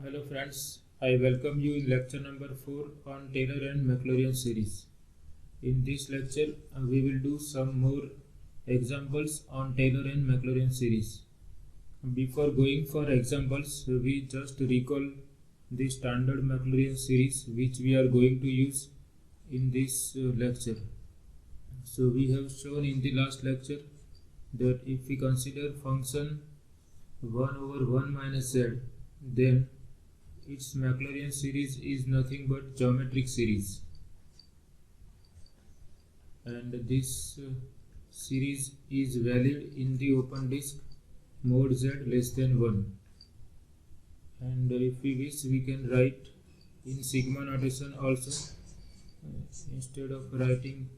Hello friends, I welcome you in lecture number 4 on Taylor and Maclaurin series. In this lecture, we will do some more examples on Taylor and Maclaurin series. Before going for examples, we just recall the standard Maclaurin series which we are going to use in this lecture. So we have shown in the last lecture that if we consider function 1 over 1 minus z, then its Maclaurin series is nothing but geometric series, and this series is valid in the open disk mod z less than 1, and if we wish we can write in sigma notation also. Instead of writing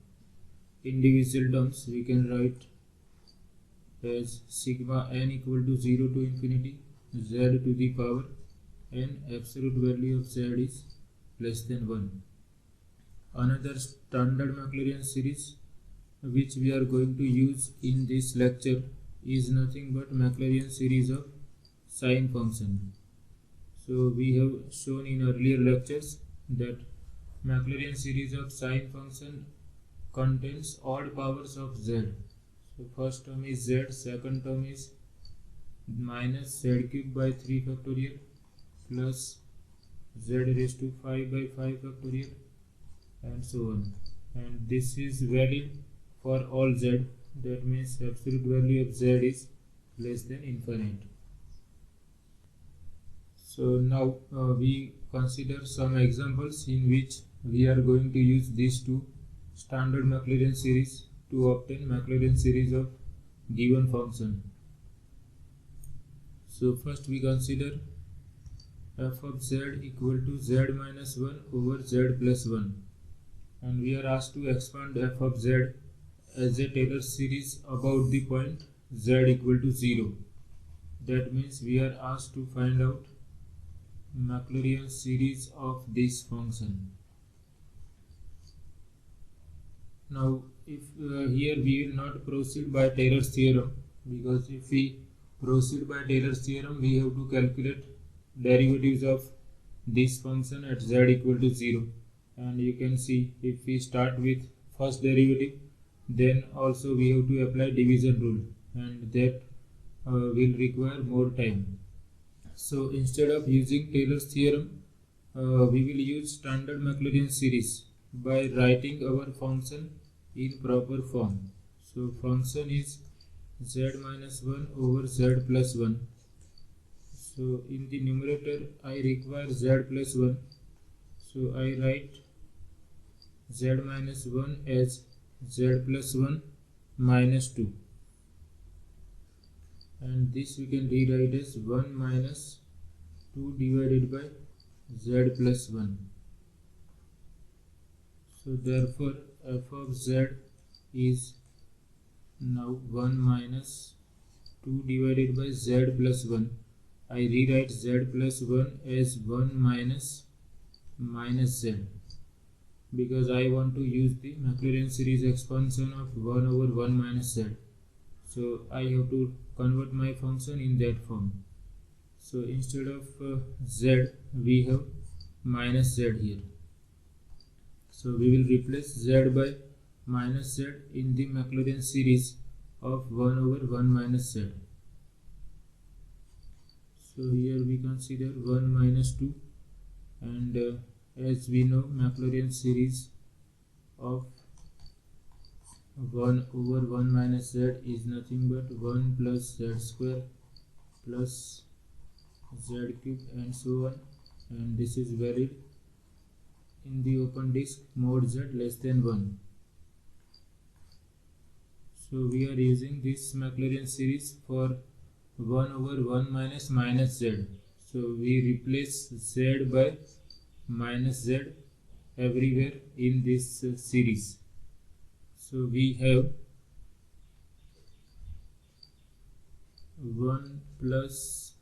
individual terms, we can write as sigma n equal to 0 to infinity z to the power and absolute value of z is less than 1. Another standard Maclaurin series which we are going to use in this lecture is nothing but Maclaurin series of sine function. So we have shown in earlier lectures that Maclaurin series of sine function contains odd powers of z. So first term is z, second term is minus z cube by 3 factorial plus z raised to 5 by 5 factorial and so on, and this is valid for all z. That means absolute value of z is less than infinite. So now we consider some examples in which we are going to use these two standard Maclaurin series to obtain Maclaurin series of given function. So first we consider f of z equal to z minus 1 over z plus 1, and we are asked to expand f of z as a Taylor series about the point z equal to 0. That means we are asked to find out Maclaurin series of this function. Now if here we will not proceed by Taylor's theorem, because if we proceed by Taylor's theorem we have to calculate derivatives of this function at z equal to 0, and you can see if we start with first derivative, then also we have to apply division rule, and that will require more time. So instead of using Taylor's theorem, we will use standard Maclaurin series by writing our function in proper form. So function is z minus 1 over z plus 1. So in the numerator I require z plus 1, so I write z minus 1 as z plus 1 minus 2, and this we can rewrite as 1 minus 2 divided by z plus 1. So therefore f of z is now 1 minus 2 divided by z plus 1. I rewrite z plus 1 as 1 minus z, because I want to use the Maclaurin series expansion of 1 over 1 minus z. So I have to convert my function in that form. So instead of z we have minus z here. So we will replace z by minus z in the Maclaurin series of 1 over 1 minus z. So here we consider 1 minus 2, and as we know Maclaurin series of 1 over 1 minus z is nothing but 1 plus z square plus z cube and so on, and this is valid in the open disk mod z less than 1. So we are using this Maclaurin series for 1 over 1 minus z. So we replace z by minus z everywhere in this series. So we have 1 plus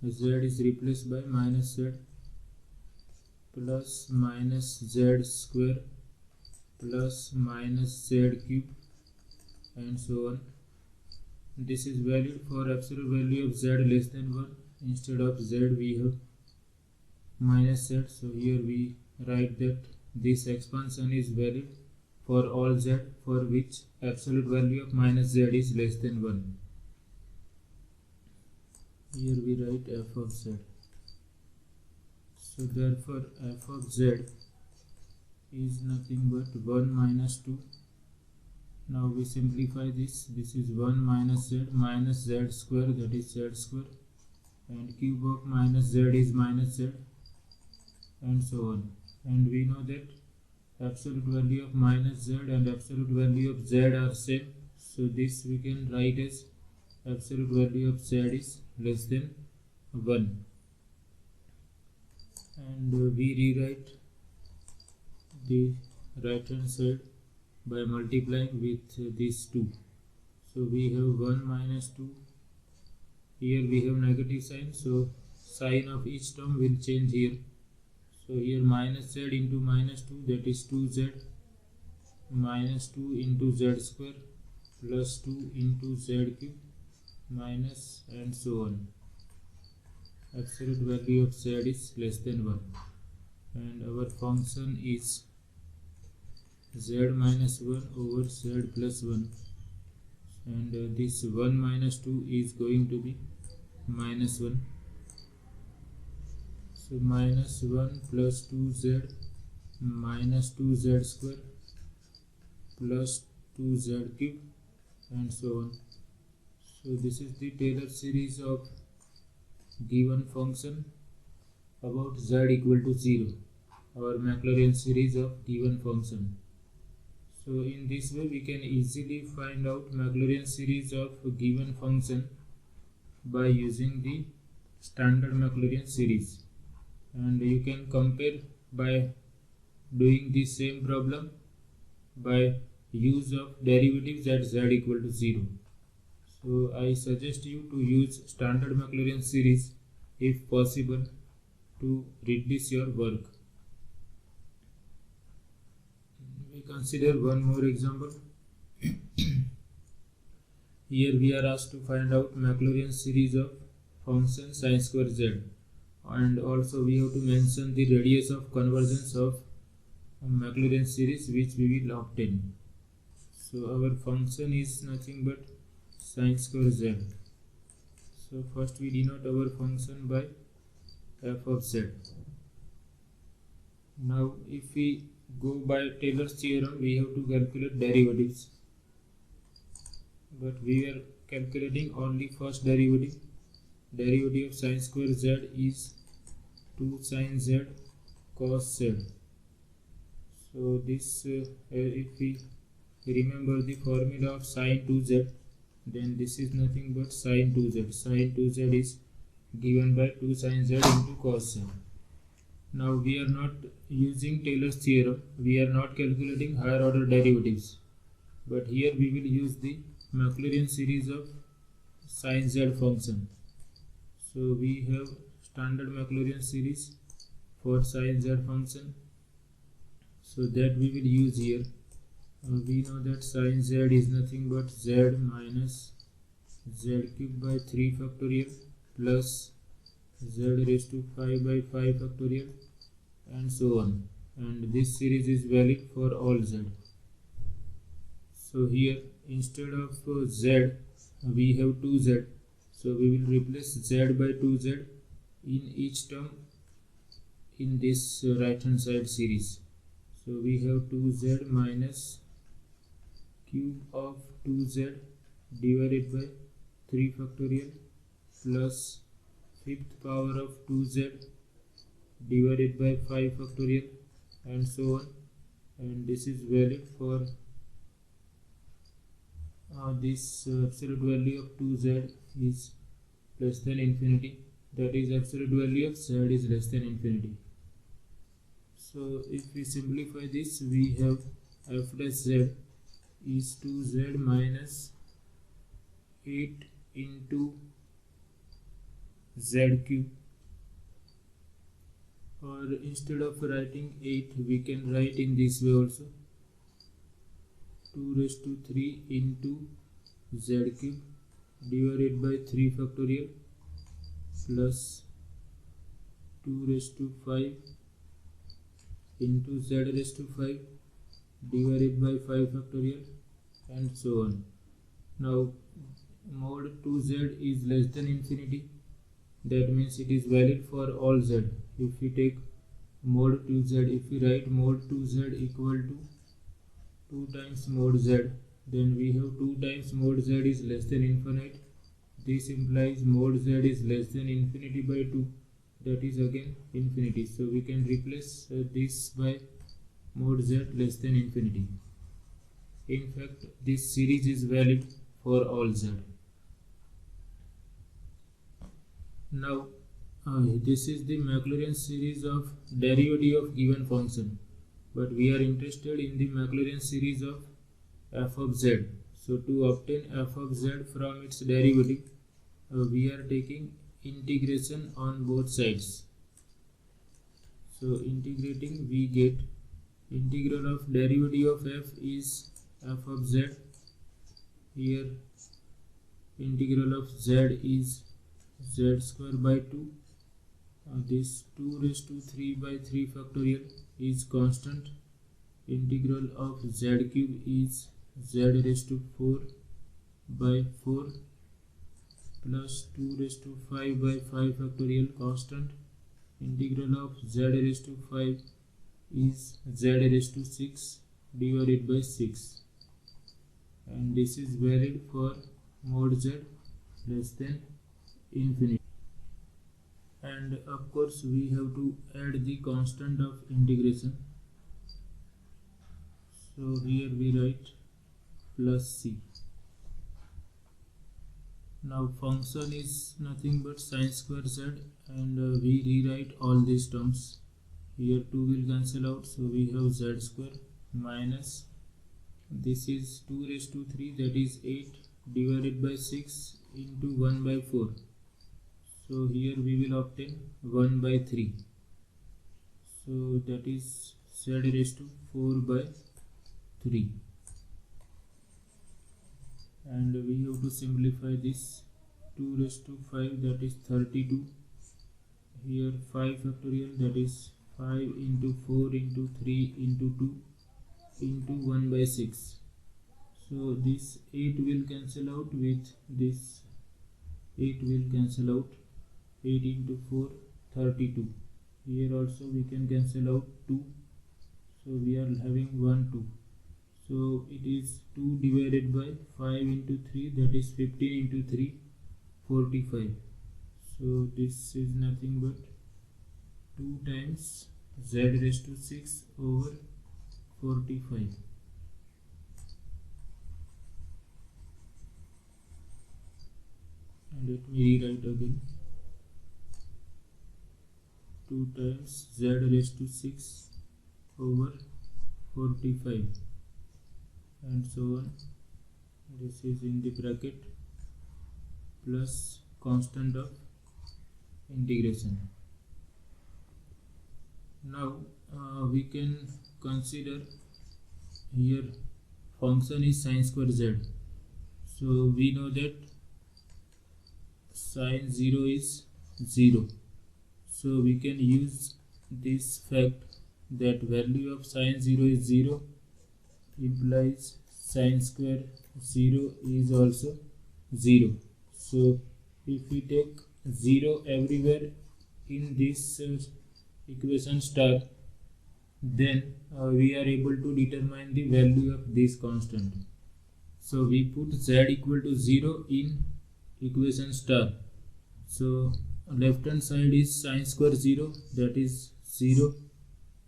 z is replaced by minus z plus minus z square plus minus z cube and so on. This is valid for absolute value of z less than 1 instead of z we have minus z. So here we write that this expansion is valid for all z for which absolute value of minus z is less than 1. Here we write f of z. So therefore f of z is nothing but 1 minus 2. Now we simplify this. This is 1 minus z square, that is z square, and cube of minus z is minus z, and so on. And we know that absolute value of minus z and absolute value of z are same. So this we can write as absolute value of z is less than 1. And we rewrite the right hand side by multiplying with these 2. So we have 1 minus 2. Here we have negative sign, so sign of each term will change here. So here minus z into minus 2, that is 2z, minus 2 into z square plus 2 into z cube minus, and so on. Absolute value of z is less than 1, and our function is z minus 1 over z plus 1, and this 1 minus 2 is going to be minus 1. So minus 1 plus 2z minus 2z square plus 2z cube, and so on. So this is the Taylor series of given function about z equal to 0, our Maclaurin series of given function. So in this way we can easily find out Maclaurin series of given function by using the standard Maclaurin series, and you can compare by doing the same problem by use of derivatives at z equal to 0. So I suggest you to use standard Maclaurin series if possible to reduce your work. We consider one more example. Here we are asked to find out Maclaurin series of function sine square z, and also we have to mention the radius of convergence of Maclaurin series which we will obtain. So our function is nothing but sine square z. So first we denote our function by f of z. Now if we go by Taylor's theorem, we have to calculate derivatives, but we are calculating only first derivative. Derivative of sine square z is 2 sine z cos z. So this if we remember the formula of sine 2z, then this is nothing but sine 2z. Sine 2z is given by 2 sine z into cos z. Now we are not using Taylor's theorem, we are not calculating higher order derivatives, but here we will use the Maclaurin series of sine z function. So we have standard Maclaurin series for sine z function, so that we will use here. We know that sine z is nothing but z minus z cube by 3 factorial plus z raised to 5 by 5 factorial, and so on, and this series is valid for all z. So here instead of z we have 2z, so we will replace z by 2z in each term in this right hand side series. So we have 2z minus cube of 2z divided by 3 factorial plus 5th power of 2z divided by 5 factorial, and so on, and this is valid for this absolute value of 2z is less than infinity, that is absolute value of z is less than infinity. So if we simplify this, we have f dash z is 2z minus 8 into z cube, or instead of writing 8 we can write in this way also, 2 raised to 3 into z cube divided by 3 factorial plus 2 raised to 5 into z raised to 5 divided by 5 factorial and so on. Now mod 2z is less than infinity, that means it is valid for all z. If we take mod 2z, if we write mod 2z equal to 2 times mod z, then we have 2 times mod z is less than infinite. This implies mod z is less than infinity by 2, that is again infinity. So we can replace this by mod z less than infinity. In fact, this series is valid for all z. Now this is the Maclaurin series of derivative of given function, but we are interested in the Maclaurin series of f of z. So to obtain f of z from its derivative, we are taking integration on both sides. So integrating, we get integral of derivative of f is f of z. Here integral of z is z square by 2. This 2 raised to 3 by 3 factorial is constant. Integral of z cube is z raised to 4 by 4 plus 2 raised to 5 by 5 factorial constant. Integral of z raised to 5 is z raised to 6 divided by 6, and this is valid for mod z less than infinity. And of course we have to add the constant of integration. So here we write plus c. Now function is nothing but sine square z, and we rewrite all these terms. Here 2 will cancel out, so we have z square minus this is 2 raised to 3, that is 8 divided by 6 into 1 by 4. So here we will obtain 1 by 3. So that is z raised to 4 by 3. And we have to simplify this. 2 raised to 5, that is 32. Here 5 factorial, that is 5 into 4 into 3 into 2 into 1 by 6. So this 8 will cancel out with this 8 will cancel out. 8 into 4, 32. Here also we can cancel out 2. So we are having 1, 2. So it is 2 divided by 5 into 3, that is 15 into 3, 45. So this is nothing but 2 times z raised to 6 over 45. And let me rewrite again. 2 times z raised to 6 over 45 and so on. This is in the bracket plus constant of integration. Now we can consider here function is sine square z. So we know that sine 0 is 0. So we can use this fact that value of sine 0 is 0 implies sine square 0 is also 0. So if we take 0 everywhere in this equation star, then we are able to determine the value of this constant. So we put z equal to 0 in equation star. So left hand side is sine square 0, that is 0,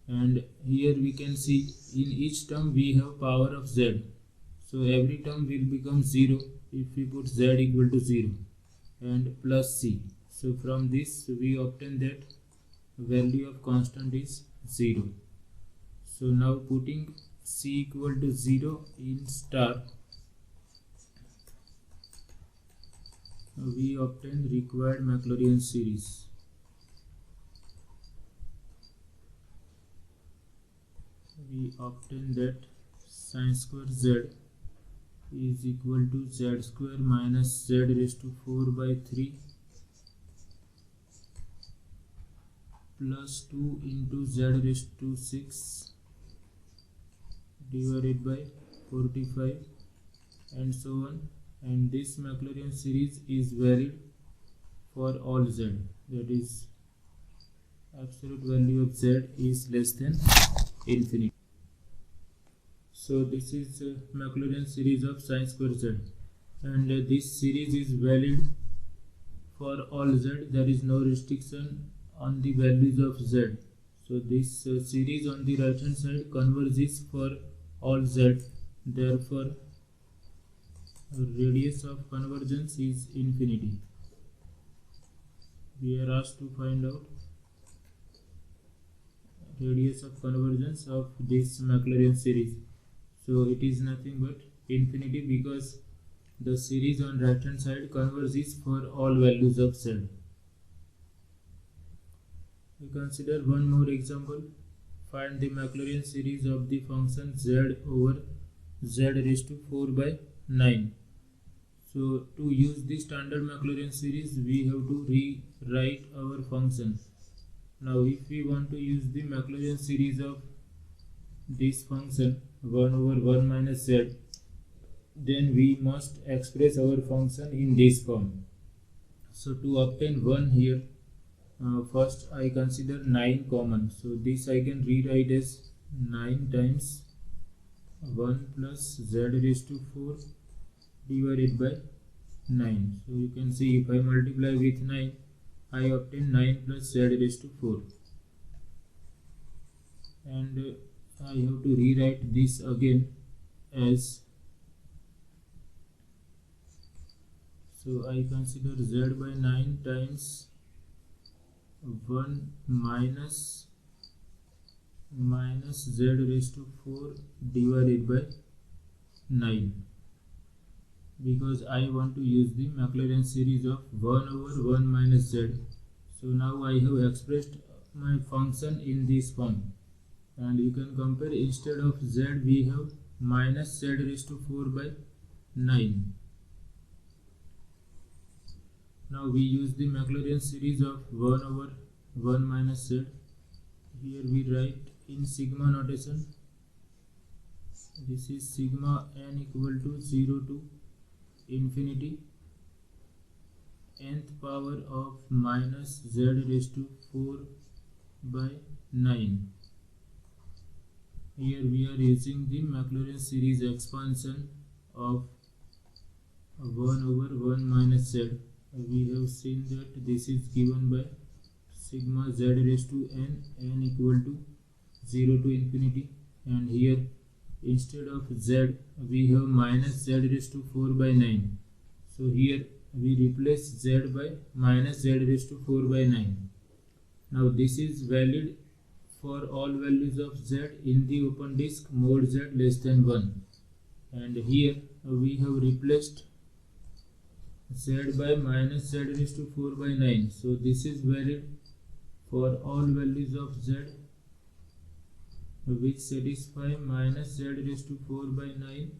and here we can see in each term we have power of z. So every term will become 0 if we put z equal to 0 and plus c. So from this we obtain that value of constant is 0. So now putting c equal to 0 in star, we obtain required Maclaurin series. We obtain that sine square z is equal to z square minus z raised to 4 by 3 plus 2 into z raised to 6 divided by 45 and so on, and this Maclaurin series is valid for all z, that is absolute value of z is less than infinity. So this is Maclaurin series of sine square z, and this series is valid for all z. There is no restriction on the values of z. So this series on the right hand side converges for all z, therefore radius of convergence is infinity. We are asked to find out radius of convergence of this Maclaurin series. So it is nothing but infinity, because the series on right hand side converges for all values of z. We consider one more example. Find the Maclaurin series of the function z over z raised to 4 by 9. So to use the standard Maclaurin series, we have to rewrite our function. Now if we want to use the Maclaurin series of this function 1 over 1 minus z, then we must express our function in this form. So to obtain 1 here, first I consider 9 common. So this I can rewrite as 9 times 1 plus z raised to 4 divided by 9. So you can see if I multiply with 9, I obtain 9 plus z raised to 4. And I have to rewrite this again as, so I consider z by 9 times 1 minus z raised to 4 divided by 9, because I want to use the Maclaurin series of 1 over 1 minus z. So now I have expressed my function in this form, and you can compare. Instead of z we have minus z raised to 4 by 9. Now we use the Maclaurin series of 1 over 1 minus z. Here we write in sigma notation. This is sigma n equal to 0 to infinity nth power of minus z raised to 4 by 9. Here we are using the Maclaurin series expansion of 1 over 1 minus z. We have seen that this is given by sigma z raised to n equal to 0 to infinity, and here instead of z we have minus z raised to 4 by 9. So here we replace z by minus z raised to 4 by 9. Now this is valid for all values of z in the open disk mod z less than 1, and here we have replaced z by minus z raised to 4 by 9. So this is valid for all values of z which satisfy minus z raised to 4 by 9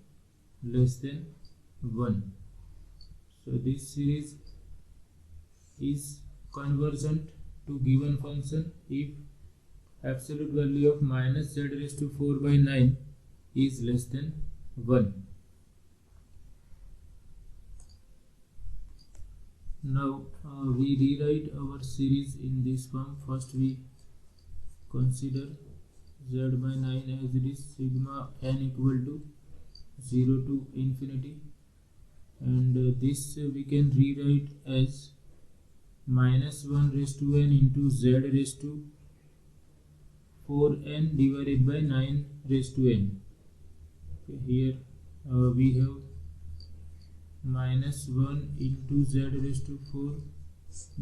less than 1. So this series is convergent to given function if absolute value of minus z raised to 4 by 9 is less than 1. Now we rewrite our series in this form. First we consider z by 9 as it is sigma n equal to 0 to infinity, and this we can rewrite as minus 1 raised to n into z raised to 4n divided by 9 raised to n. Okay, here we have minus 1 into z raised to 4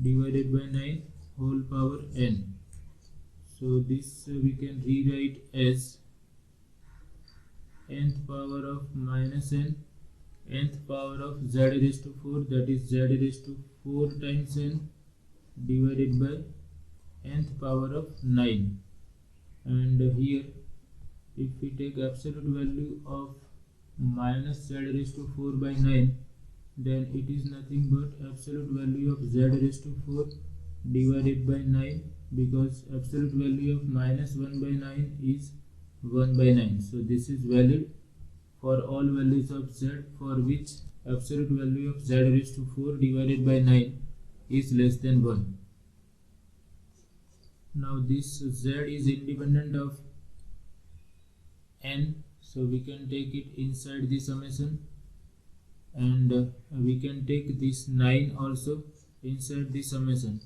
divided by 9 whole power n. So this we can rewrite as nth power of minus n, nth power of z raised to 4, that is z raised to 4 times n divided by nth power of 9. And here if we take absolute value of minus z raised to 4 by 9, then it is nothing but absolute value of z raised to 4 divided by 9 because absolute value of minus 1 by 9 is 1 by 9. So this is valid for all values of z for which absolute value of z raised to 4 divided by 9 is less than 1. Now this z is independent of n, so we can take it inside the summation, and we can take this 9 also inside the summation.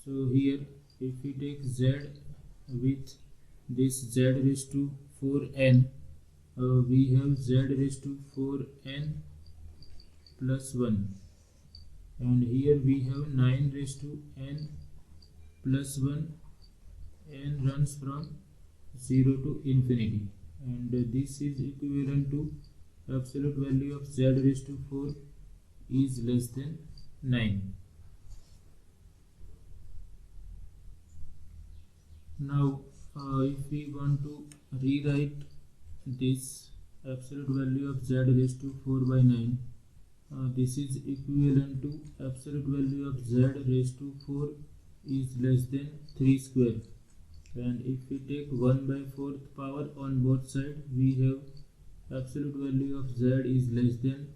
So here if we take z with this z raised to 4n, we have z raised to 4n plus 1, and here we have 9 raised to n plus 1. N runs from 0 to infinity, and this is equivalent to absolute value of z raised to 4 is less than 9. Now if we want to rewrite this absolute value of z raised to 4 by 9, this is equivalent to absolute value of z raised to 4 is less than 3 square, and if we take 1 by 4th power on both sides, we have absolute value of z is less than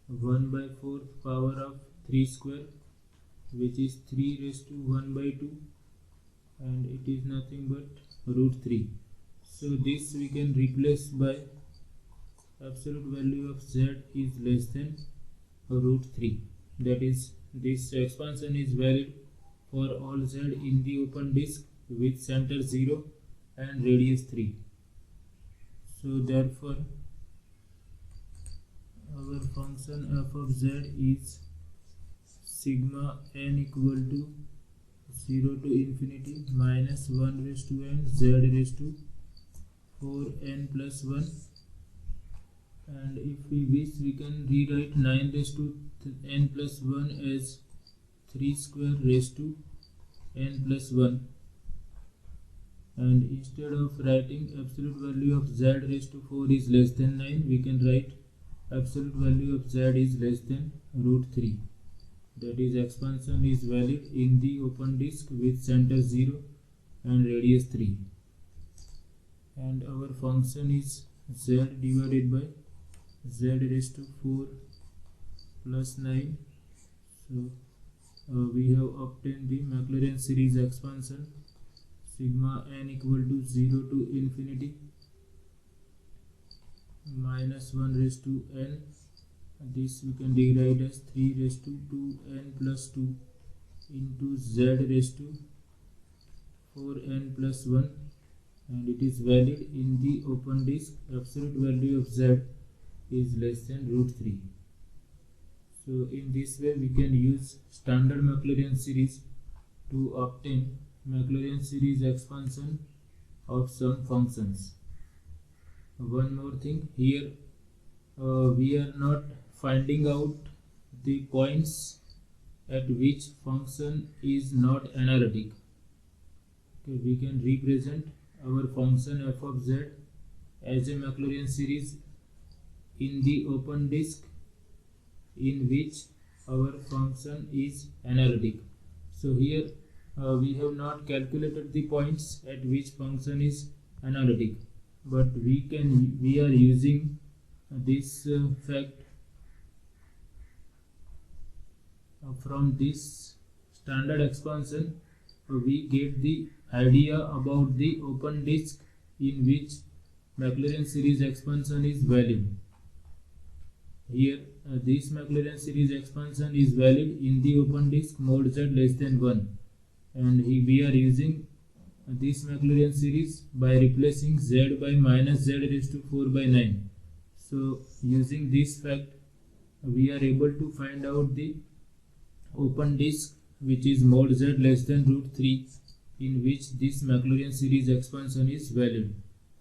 1 by 4th power of 3 square, which is 3 raised to 1 by 2, and it is nothing but root 3. So this we can replace by absolute value of z is less than root 3. That is, this expansion is valid for all z in the open disk with center 0 and radius 3. So therefore our function f of z is sigma n equal to 0 to infinity minus 1 raised to n z raised to 4n plus 1, and if we wish we can rewrite 9 raised to n plus 1 as 3 square raised to n plus 1, and instead of writing absolute value of z raised to 4 is less than 9, we can write absolute value of z is less than root 3. That is, expansion is valid in the open disk with center 0 and radius 3, and our function is z divided by z raised to 4 plus 9. So we have obtained the Maclaurin series expansion sigma n equal to 0 to infinity minus 1 raised to n. This we can rewrite as 3 raised to 2n plus 2 into z raised to 4n plus 1, and it is valid in the open disk. Absolute value of z is less than root 3. So in this way we can use standard Maclaurin series to obtain Maclaurin series expansion of some functions. One more thing, here we are not finding out the points at which function is not analytic. Okay, we can represent our function f of z as a Maclaurin series in the open disk in which our function is analytic. So here we have not calculated the points at which function is analytic, but we are using this fact from this standard expansion. We get the idea about the open disk in which Maclaurin series expansion is valid. Here this Maclaurin series expansion is valid in the open disk mod z less than 1, and we are using this Maclaurin series by replacing z by minus z raised to 4 by 9. So using this fact we are able to find out the open disk which is mod z less than root 3 in which this Maclaurin series expansion is valid.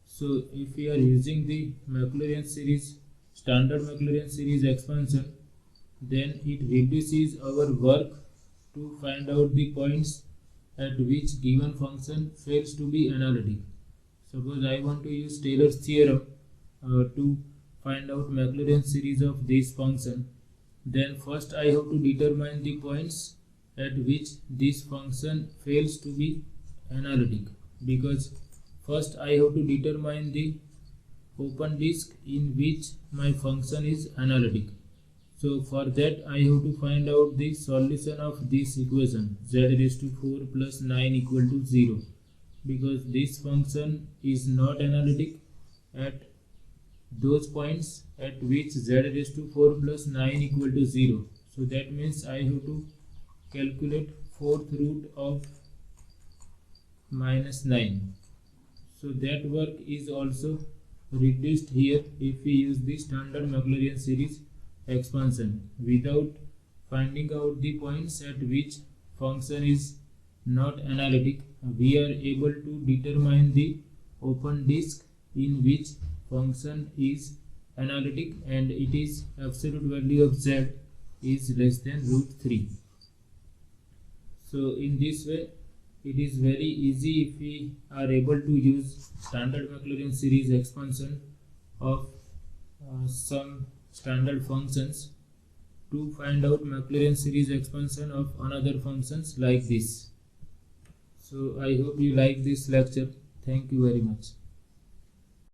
So if we are using the Maclaurin series, standard Maclaurin series expansion, then it reduces our work to find out the points at which given function fails to be analytic. Suppose I want to use Taylor's theorem to find out Maclaurin series of this function, then first I have to determine the points at which this function fails to be analytic, because first I have to determine the open disk in which my function is analytic. So for that I have to find out the solution of this equation z raised to 4 plus 9 equal to 0, because this function is not analytic at those points at which z raised to 4 plus 9 equal to 0. So that means I have to calculate fourth root of minus 9. So that work is also reduced here if we use the standard Maclaurin series expansion. Without finding out the points at which function is not analytic, we are able to determine the open disk in which function is analytic and it is absolute value of z is less than root 3. So in this way it is very easy if we are able to use standard Maclaurin series expansion of some standard functions to find out Maclaurin series expansion of another functions like this. So I hope you like this lecture. Thank you very much.